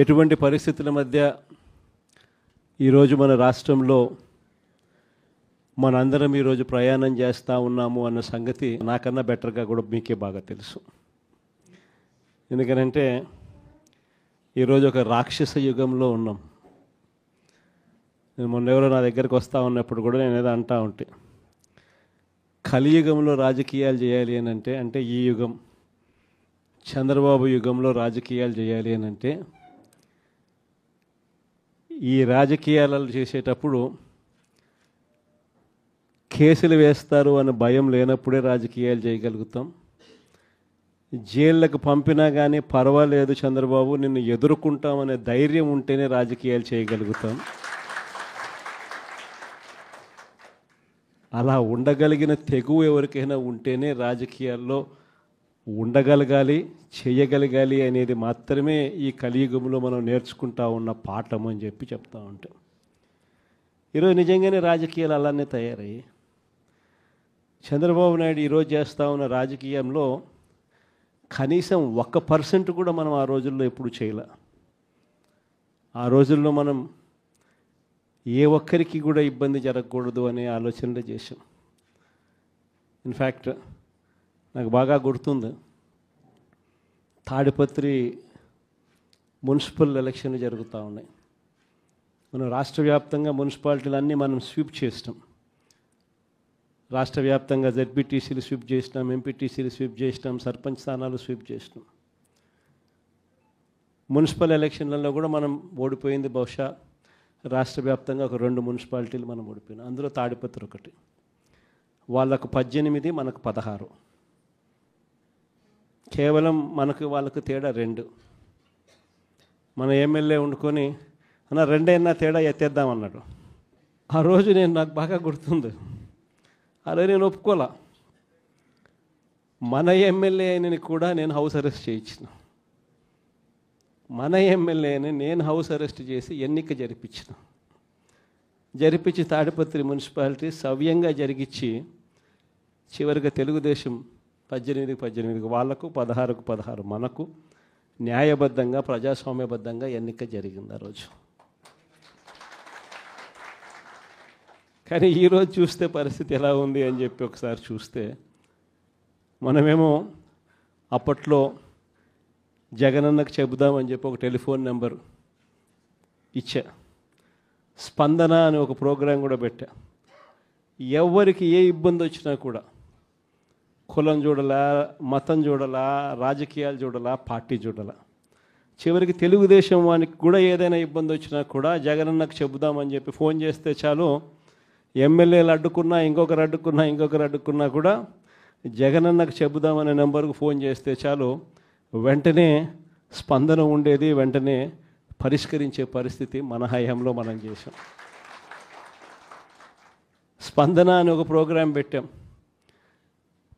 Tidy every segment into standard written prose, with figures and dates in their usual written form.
ఎటువంటి పరిస్థితుల మధ్య ఈరోజు మన రాష్ట్రంలో మనందరం ఈరోజు ప్రయాణం చేస్తూ ఉన్నాము అన్న సంగతి నాకన్నా బెటర్గా కూడా మీకే బాగా తెలుసు. ఎందుకనంటే ఈరోజు ఒక రాక్షస యుగంలో ఉన్నాం. నేను మొన్నెవరో నా దగ్గరికి వస్తూ ఉన్నప్పుడు కూడా నేను ఏదో అంటూ ఉంటే, కలియుగంలో రాజకీయాలు చేయాలి అని అంటే ఈ యుగం చంద్రబాబు యుగంలో రాజకీయాలు చేయాలి అని అంటే ఈ రాజకీయాలు చేసేటప్పుడు కేసులు వేస్తారు అన్న భయం లేనప్పుడే రాజకీయాలు చేయగలుగుతాం. జైళ్ళకు పంపినా కానీ పర్వాలేదు చంద్రబాబు నిన్ను ఎదుర్కొంటామనే ధైర్యం ఉంటేనే రాజకీయాలు చేయగలుగుతాం. అలా ఉండగలిగిన తెగువ ఎవరికైనా ఉంటేనే రాజకీయాల్లో ఉండగలగాలి, చేయగలగాలి అనేది మాత్రమే ఈ కలియుగంలో మనం నేర్చుకుంటా ఉన్న పాఠం అని చెప్పి చెప్తా ఉంటాం. ఈరోజు నిజంగానే రాజకీయాలు అలానే తయారయ్యి చంద్రబాబు నాయుడు ఈరోజు చేస్తూ ఉన్న రాజకీయంలో కనీసం 1% కూడా మనం ఆ రోజుల్లో ఎప్పుడు చేయలే. ఆ రోజుల్లో మనం ఏ ఒక్కరికి కూడా ఇబ్బంది జరగకూడదు అనే ఆలోచనలు చేశాం. ఇన్ఫ్యాక్ట్ నాకు బాగా గుర్తుంది, తాడిపత్రి మున్సిపల్ ఎలక్షన్లు జరుగుతూ ఉన్నాయి. మనం రాష్ట్ర వ్యాప్తంగా మున్సిపాలిటీలన్నీ మనం స్వీప్ చేసినాం. రాష్ట్ర వ్యాప్తంగా జెడ్పీటీసీలు స్వీప్ చేసినాం, ఎంపీటీసీలు స్వీప్ చేసినాం, సర్పంచ్ స్థానాలు స్వీప్ చేసినాం. మున్సిపల్ ఎలక్షన్లలో కూడా మనం ఓడిపోయింది బహుశా రాష్ట్ర వ్యాప్తంగా ఒక 2 మున్సిపాలిటీలు మనం ఓడిపోయినాం. అందులో తాడిపత్రి ఒకటి. వాళ్ళకు 18, మనకు 16. కేవలం వాళ్ళకు తేడా 2. మన ఎమ్మెల్యే వండుకొని అన్న 2 తేడా ఎత్తేద్దామన్నాడు. ఆ రోజు నాకు బాగా గుర్తుంది, అలా నేను ఒప్పుకోలా. మన ఎమ్మెల్యే అయినని కూడా నేను హౌస్ అరెస్ట్ చేయించిన. మన ఎమ్మెల్యేని నేను హౌస్ అరెస్ట్ చేసి ఎన్నిక జరిపించి తాడిపత్రి మున్సిపాలిటీ సవ్యంగా జరిగించి చివరిగా తెలుగుదేశం 18 వాళ్ళకు, 16 మనకు న్యాయబద్ధంగా ప్రజాస్వామ్యబద్ధంగా ఎన్నిక జరిగింది ఆ రోజు. కానీ ఈరోజు చూస్తే పరిస్థితి ఎలా ఉంది అని చెప్పి ఒకసారి చూస్తే, మనమేమో అప్పట్లో జగనన్నకు చెబుదామని చెప్పి ఒక టెలిఫోన్ నెంబర్ ఇచ్చా, స్పందన అని ఒక ప్రోగ్రాం కూడా పెట్టా. ఎవరికి ఏ ఇబ్బంది వచ్చినా కూడా కులం చూడలా, మతం చూడలా, రాజకీయాలు చూడలా, పార్టీ చూడలా, చివరికి తెలుగుదేశం వానికి కూడా ఏదైనా ఇబ్బంది వచ్చినా కూడా జగనన్నకు చెబుదామని చెప్పి ఫోన్ చేస్తే చాలు, ఎమ్మెల్యేలు అడ్డుకున్నా, ఇంకొకరు అడ్డుకున్నా కూడా జగనన్నకు చెబుదామనే నెంబర్కు ఫోన్ చేస్తే చాలు వెంటనే స్పందన ఉండేది, వెంటనే పరిష్కరించే పరిస్థితి మన హయాంలో మనం చేసాం. స్పందన అని ఒక ప్రోగ్రాం పెట్టాం.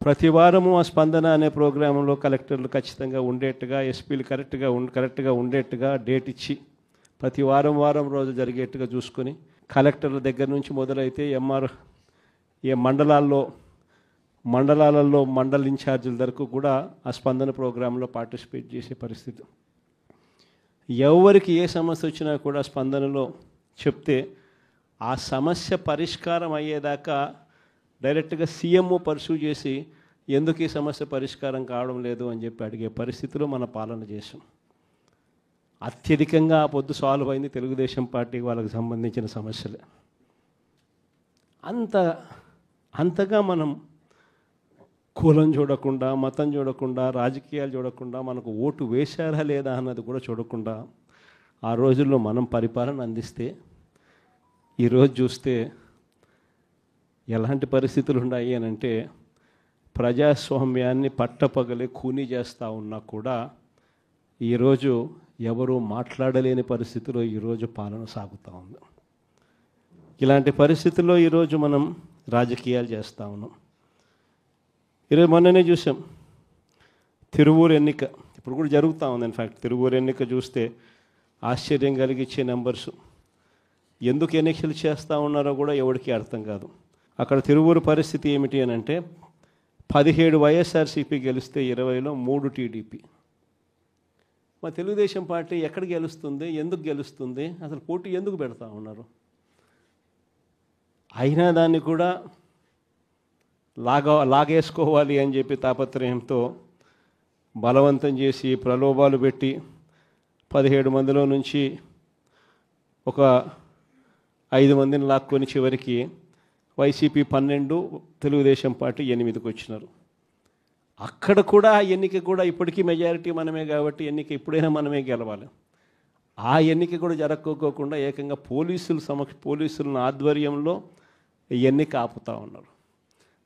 ప్రతి వారము ఆ స్పందన అనే ప్రోగ్రాంలో కలెక్టర్లు ఖచ్చితంగా ఉండేట్టుగా, ఎస్పీలు కరెక్ట్గా ఉండేట్టుగా డేట్ ఇచ్చి ప్రతి వారం రోజు జరిగేట్టుగా చూసుకొని, కలెక్టర్ల దగ్గర నుంచి మొదలైతే ఏ మండలాలలో మండల ఇన్ఛార్జీల వరకు కూడా ఆ స్పందన ప్రోగ్రాంలో పార్టిసిపేట్ చేసే పరిస్థితి. ఎవరికి ఏ సమస్య వచ్చినా కూడా స్పందనలో చెప్తే ఆ సమస్య పరిష్కారం అయ్యేదాకా డైరెక్ట్గా సీఎంఓ పర్సూ చేసి ఎందుకు ఈ సమస్య పరిష్కారం కావడం లేదు అని చెప్పి అడిగే పరిస్థితిలో మన పాలన చేసాం. అత్యధికంగా ఆ పొద్దు సాల్వ్ అయింది తెలుగుదేశం పార్టీ వాళ్ళకి సంబంధించిన సమస్యలే. అంతగా మనం కులం చూడకుండా, మతం చూడకుండా, రాజకీయాలు చూడకుండా, మనకు ఓటు వేశారా లేదా అన్నది కూడా చూడకుండా ఆ రోజుల్లో మనం పరిపాలన అందిస్తే, ఈరోజు చూస్తే ఎలాంటి పరిస్థితులు ఉన్నాయి అని అంటే, ప్రజాస్వామ్యాన్ని పట్టపగలే ఖూనీ చేస్తూ ఉన్నా కూడా ఈరోజు ఎవరూ మాట్లాడలేని పరిస్థితిలో ఈరోజు పాలన సాగుతూ ఉంది. ఇలాంటి పరిస్థితుల్లో ఈరోజు మనం రాజకీయాలు చేస్తూ ఉన్నాం. ఈరోజు మొన్ననే చూసాం తిరువూరు ఎన్నిక, ఇప్పుడు కూడా జరుగుతూ ఉంది. ఇన్ఫ్యాక్ట్ తిరువూరు ఎన్నిక చూస్తే ఆశ్చర్యం కలిగించే నెంబర్స్. ఎందుకు ఎన్నికలు చేస్తూ ఉన్నారో కూడా ఎవరికి అర్థం కాదు. అక్కడ తిరువూరు పరిస్థితి ఏమిటి అని అంటే, 17 వైఎస్ఆర్సీపీ గెలిస్తే 20లో 3 టీడీపీ. మా తెలుగుదేశం పార్టీ ఎక్కడ గెలుస్తుంది, ఎందుకు గెలుస్తుంది, అసలు పోటీ ఎందుకు పెడతా ఉన్నారు? అయినా దాన్ని కూడా లాగేసుకోవాలి అని చెప్పి తాపత్రయంతో బలవంతం చేసి ప్రలోభాలు పెట్టి 17 మందిలో నుంచి ఒక 5 మందిని లాక్కొని చివరికి వైసీపీ 12, తెలుగుదేశం పార్టీ 8కి వచ్చినారు. అక్కడ కూడా ఎన్నిక కూడా ఇప్పటికీ మెజారిటీ మనమే కాబట్టి ఎన్నిక ఎప్పుడైనా మనమే గెలవాలి. ఆ ఎన్నిక కూడా జరగకోకుండా ఏకంగా పోలీసుల ఆధ్వర్యంలో ఎన్నిక ఆపుతూ ఉన్నారు.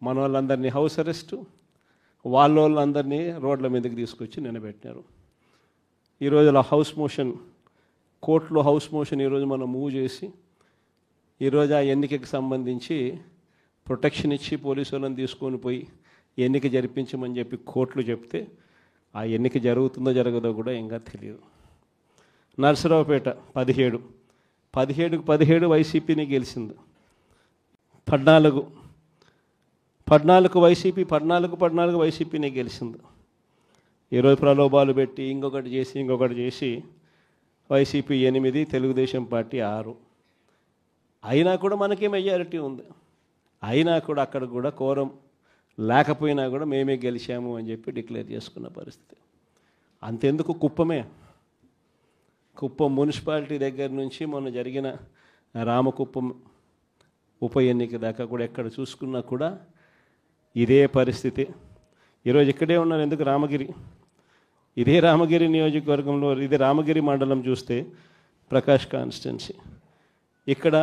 మన వాళ్ళందరినీ హౌస్ అరెస్టు, వాళ్ళందరినీ రోడ్ల మీదకి తీసుకొచ్చి నిలబెట్టినారు. ఈరోజు హౌస్ మోషన్, కోర్టులో హౌస్ మోషన్ ఈరోజు మనం మూవ్ చేసి ఈరోజు ఆ ఎన్నికకి సంబంధించి ప్రొటెక్షన్ ఇచ్చి పోలీసు వాళ్ళని తీసుకొని పోయి ఎన్నిక జరిపించమని చెప్పి కోర్టులు చెప్తే ఆ ఎన్నిక జరుగుతుందో జరగదో కూడా ఇంకా తెలియదు. నరసరావుపేట 17 వైసీపీని గెలిచింది. 14 వైసీపీ, 14 వైసీపీని గెలిచింది. ఈరోజు ప్రలోభాలు పెట్టి ఇంకొకటి చేసి వైసీపీ 8, తెలుగుదేశం పార్టీ 6. అయినా కూడా మనకే మెజారిటీ ఉంది. అయినా కూడా అక్కడ కూడా కోరం లేకపోయినా కూడా మేమే గెలిచాము అని చెప్పి డిక్లేర్ చేసుకున్న పరిస్థితి. అంతెందుకు కుప్పం మున్సిపాలిటీ దగ్గర నుంచి మొన్న జరిగిన రామకుప్పం ఉప ఎన్నిక దాకా కూడా ఎక్కడ చూసుకున్నా కూడా ఇదే పరిస్థితి. ఈరోజు ఇక్కడే ఉన్నారు. ఎందుకు ఇదే రామగిరి నియోజకవర్గంలో, ఇదే రామగిరి మండలం చూస్తే ప్రకాష్ కాన్స్టిట్యున్సీ, ఇక్కడ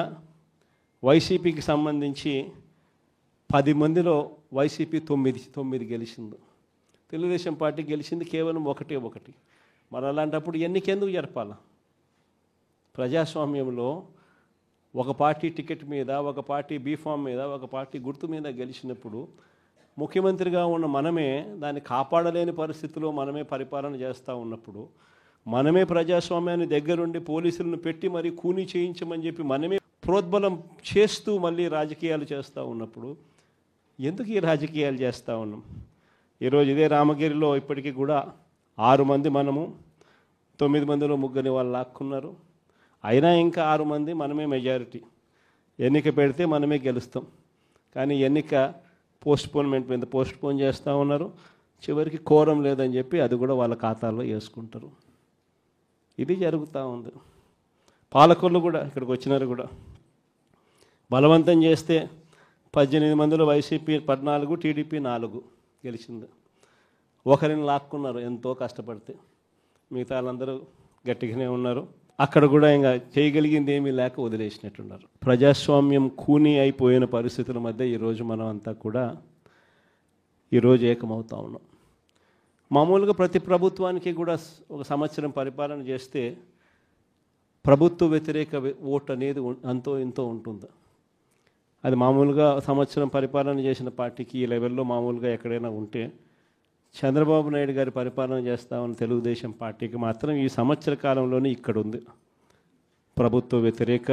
వైసీపీకి సంబంధించి 10 మందిలో వైసీపీ 9 గెలిచింది. తెలుగుదేశం పార్టీ గెలిచింది కేవలం 1. మరి అలాంటప్పుడు ఎన్నికెందుకు జరపాల? ప్రజాస్వామ్యంలో ఒక పార్టీ టికెట్ మీద, ఒక పార్టీ బీఫామ్ మీద, ఒక పార్టీ గుర్తు మీద గెలిచినప్పుడు ముఖ్యమంత్రిగా ఉన్న మనమే దాన్ని కాపాడలేని పరిస్థితిలో మనమే పరిపాలన చేస్తూ ఉన్నప్పుడు, మనమే ప్రజాస్వామ్యాన్ని దగ్గరుండి పోలీసులను పెట్టి మరీ కూనీ చేయించమని చెప్పి మనమే ప్రోద్బలం చేస్తూ మళ్ళీ రాజకీయాలు చేస్తూ ఉన్నప్పుడు ఎందుకు ఈ రాజకీయాలు చేస్తూ ఉన్నాం? ఈరోజు ఇదే రామగిరిలో ఇప్పటికీ కూడా 6 మంది మనము, 9 మందిలో 3 వాళ్ళు లాక్కున్నారు. అయినా ఇంకా 6 మంది మనమే మెజారిటీ. ఎన్నిక పెడితే మనమే గెలుస్తాం. కానీ ఎన్నిక పోస్ట్పోన్ చేస్తూ ఉన్నారు. చివరికి కోరం లేదని చెప్పి అది కూడా వాళ్ళ ఖాతాల్లో వేసుకుంటారు. ఇది జరుగుతూ ఉంది. పాలకొల్లు కూడా ఇక్కడికి వచ్చినారు కూడా బలవంతం చేస్తే 18 మందిలో వైసీపీ 14, టీడీపీ 4 గెలిచింది. ఒకరిని లాక్కున్నారు ఎంతో కష్టపడితే. మిగతా వాళ్ళందరూ గట్టిగానే ఉన్నారు. అక్కడ కూడా ఇంకా చేయగలిగింది ఏమీ లేక వదిలేసినట్టున్నారు. ప్రజాస్వామ్యం కూనీ అయిపోయిన పరిస్థితుల మధ్య ఈరోజు మనం అంతా కూడా ఈరోజు ఏకమవుతా ఉన్నాం. మామూలుగా ప్రతి ప్రభుత్వానికి కూడా ఒక సంవత్సరం పరిపాలన చేస్తే ప్రభుత్వ వ్యతిరేక ఓటు అనేది అంతో ఇంతో ఉంటుంది. అది మామూలుగా సంవత్సరం పరిపాలన చేసిన పార్టీకి ఈ లెవెల్లో మామూలుగా ఎక్కడైనా ఉంటే, చంద్రబాబు నాయుడు గారి పరిపాలన చేస్తా ఉన్న తెలుగుదేశం పార్టీకి మాత్రం ఈ సంవత్సర కాలంలోనే ఇక్కడ ఉంది ప్రభుత్వ వ్యతిరేక